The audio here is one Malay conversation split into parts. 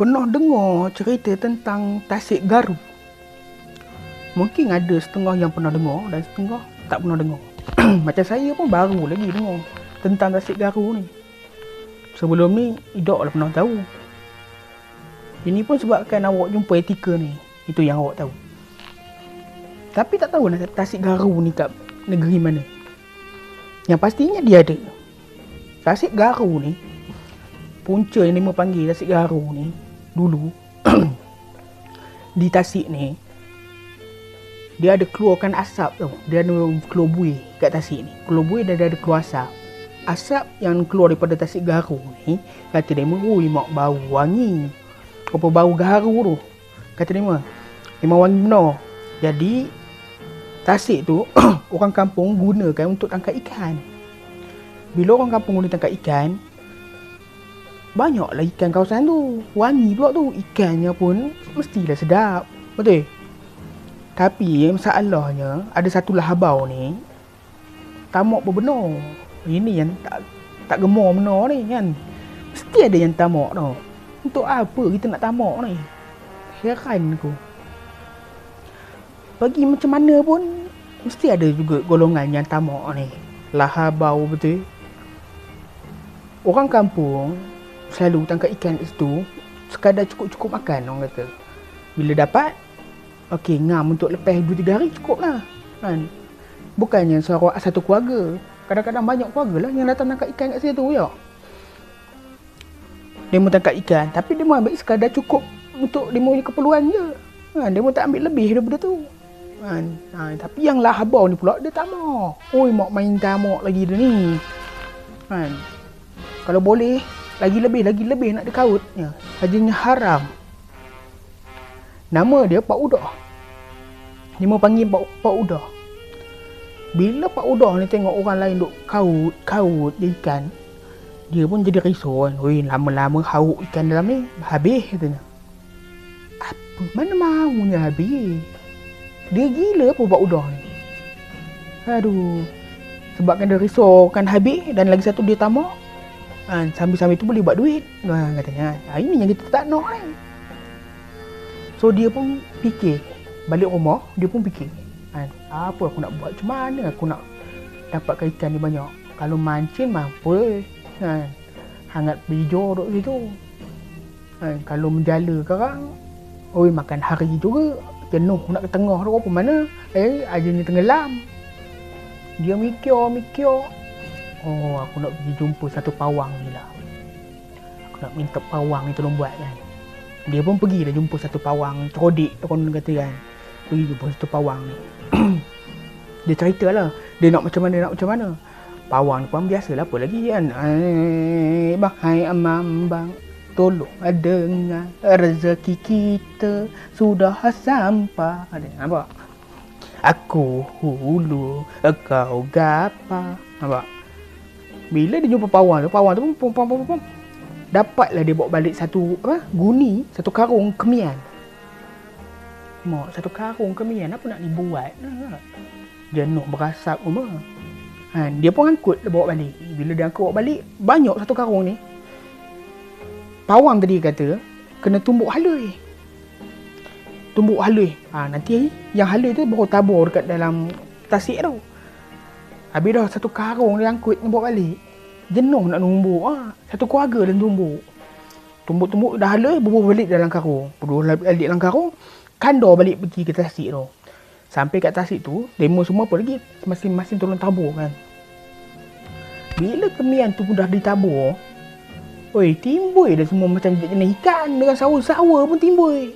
Pernah dengar cerita tentang Tasik Garu? Mungkin ada setengah yang pernah dengar dan setengah tak pernah dengar. Macam saya pun baru lagi dengar tentang Tasik Garu ni. Sebelum ni, Idok lah pernah tahu. Ini pun sebabkan awak jumpa etika ni. Itu yang awak tahu. Tapi tak tahu nak Tasik Garu ni kat negeri mana. Yang pastinya dia ada. Tasik Garu ni, punca yang mereka panggil Tasik Garu ni, dulu di Tasik ni, dia ada keluarkan asap tau. Dia ada keluar buih kat Tasik ni. Keluar buih dan dia ada keluar asap. Asap yang keluar daripada Tasik Garu ni, kata dia merui mak bau wangi. Apa bau garu tu, kata dia memang wangi benar. Jadi Tasik tu orang kampung gunakan untuk tangkap ikan. Bila orang kampung guna tangkap ikan, banyaklah ikan kawasan tu. Wangi pula tu. Ikannya pun mestilah sedap. Betul? Tapi masalahnya, ada satu lahabau ni tamak berbenar. Ini yang tak gemar benar ni kan. Mesti ada yang tamak tau. Untuk apa kita nak tamak ni? Heran aku. Bagi macam mana pun, mesti ada juga golongan yang tamak ni. Lahabau betul. Orang kampung selalu tangkap ikan kat situ sekadar cukup-cukup makan, orang kata. Bila dapat, okey, ngam untuk lepas 2-3 hari cukup lah kan. Bukannya satu keluarga. Kadang-kadang banyak keluarga lah yang datang tangkap ikan kat situ ya. Dia mau tangkap ikan, tapi dia mau ambil sekadar cukup untuk dia punya keperluan je kan. Dia mau tak ambil lebih daripada tu kan. Tapi yang lahabau ni pula, dia tamak. Oi, mak main tamak lagi dia ni kan. Kalau boleh lagi lebih nak dikautnya. Hajanya haram. Nama dia Pak Udah. Dia mau panggil Pak Udah. Bila Pak Udah ni tengok orang lain duk kaut dia ikan, dia pun jadi risau kan. Oi, lama-lama hauk ikan dalam ni habis katanya. Apa? Mana mahunya habis? Dia gila apa Pak Udah ni? Aduh. Sebabkan dia risau kan habis, dan lagi satu dia tamak. Sambil-sambil tu boleh buat duit katanya. Ini yang kita tak nak ni. So dia pun fikir. Balik rumah, dia pun fikir, apa aku nak buat, macam mana aku nak dapatkan ikan ni banyak. Kalau mancing mampu hangat hijau duduk situ. Kalau menjala sekarang, oi, makan hari juga. Jenuh nak ke tengah tu apa mana. Ajanya tenggelam. Dia mikir. Oh, aku nak pergi jumpa satu pawang ni lah. Aku nak minta pawang ni tolong buat kan. Dia pun pergi dah jumpa satu pawang cerodik tu, orang kata kan. Pergi jumpa satu pawang ni. Dia cerita lah, dia nak macam mana. Pawang ni pun biasalah, apa lagi kan. Bahai amambang, tolong dengar, rezeki kita sudah sampai. Nampak? Aku hulu, kau gapa. Nampak? Bila dia jumpa pawang tu pum, dapatlah dia bawa balik satu guni, satu karung kemian. Satu karung kemian, apa nak dibuat? Jenuh berasap rumah. Dia pun angkut, dia bawa balik. Bila dia angkut bawa balik, banyak satu karung ni. Pawang tadi kata kena tumbuk halui. Nanti yang halui tu baru tabur dekat dalam tasik tu. Habis dah satu karung dia angkut, dia bawa balik. Jenuh nak tumbuk. Satu keluarga dia tumbuk. Tumbuk dah halus, bubuh balik dalam karung. Kandor balik pergi ke tasik tu. Sampai kat tasik tu, demo semua apa lagi, masing-masing tolong tabur kan. Bila kemian tu pun dah ditabur, oi, timbul dah semua macam jenis ikan. Dengan sawa pun timbul.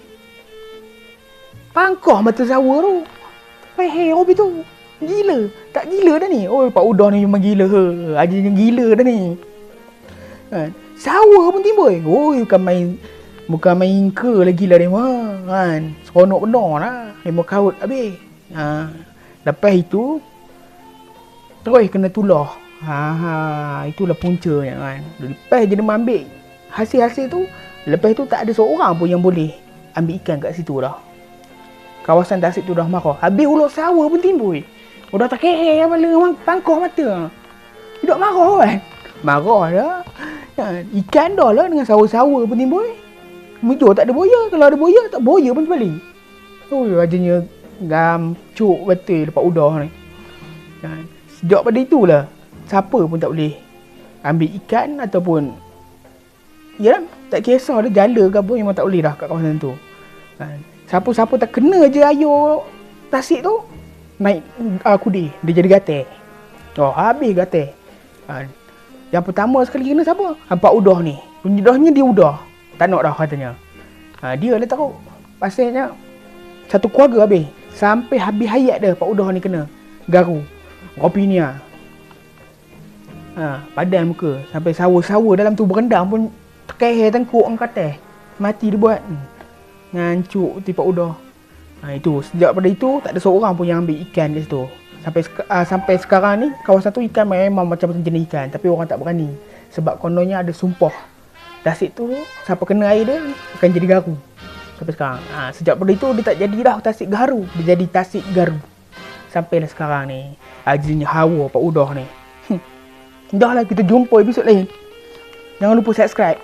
Pangkah mata sawa tu. Peher habis tu. Gila. Tak gila dah ni. Oi, Pak Udah ni memang gila. Ajanya gila dah ni. Sawa pun timbul. Oi, bukan main ke lagi lah dia kan. Seronok benar lah. Dia mau kaut habis. Lepas itu, terus kena tulah. Itulah puncanya kan. Lepas dia ambil hasil-hasil tu, lepas tu tak ada seorang pun yang boleh ambil ikan kat situ dah. Kawasan Tasik tu dah marah. Habis ular sawa pun timbul. Udah tak kira apa pangkah mata. Tidak marah kan. Marah dah. Ikan dah lah dengan sawa-sawa pun timbul. Mujur tak ada buaya. Kalau ada buaya, tak buaya pun balik. Oh, rajanya gancuk betul lepas udah ni. Sejak pada itulah, siapa pun tak boleh ambil ikan ataupun ya, tak kisah dia jala ke apa, memang tak boleh dah kat kawasan tu. Siapa-siapa tak kena je ayur tasik tu, naik kudi, dia jadi gatal. Habis gatal. Yang pertama sekali kena siapa? Pak Udah ni. Penyedahnya dia udah. Tak nak dah katanya. Dia lah tahu. Pasalnya satu keluarga habis. Sampai habis hayat dia Pak Udah ni kena garu. Kopi ni padan muka. Sampai sawa-sawa dalam tu berendam pun terkehir tengkuk orang kata. Mati dia buat. Ngancuk ti Pak Udah. Itu. Sejak pada itu tak ada seorang pun yang ambil ikan di situ. Sampai sekarang ni kawasan tu ikan memang macam-macam jenis ikan, tapi orang tak berani sebab kononnya ada sumpah tasik tu siapa kena air dia akan jadi garu. Sampai sekarang sejak pada itu dia tak jadi dah tasik garu, dia jadi tasik garu sampailah sekarang ni. Jadinya hawa Pak Udah ni. Dah lah, kita jumpa episod lain. Jangan lupa subscribe.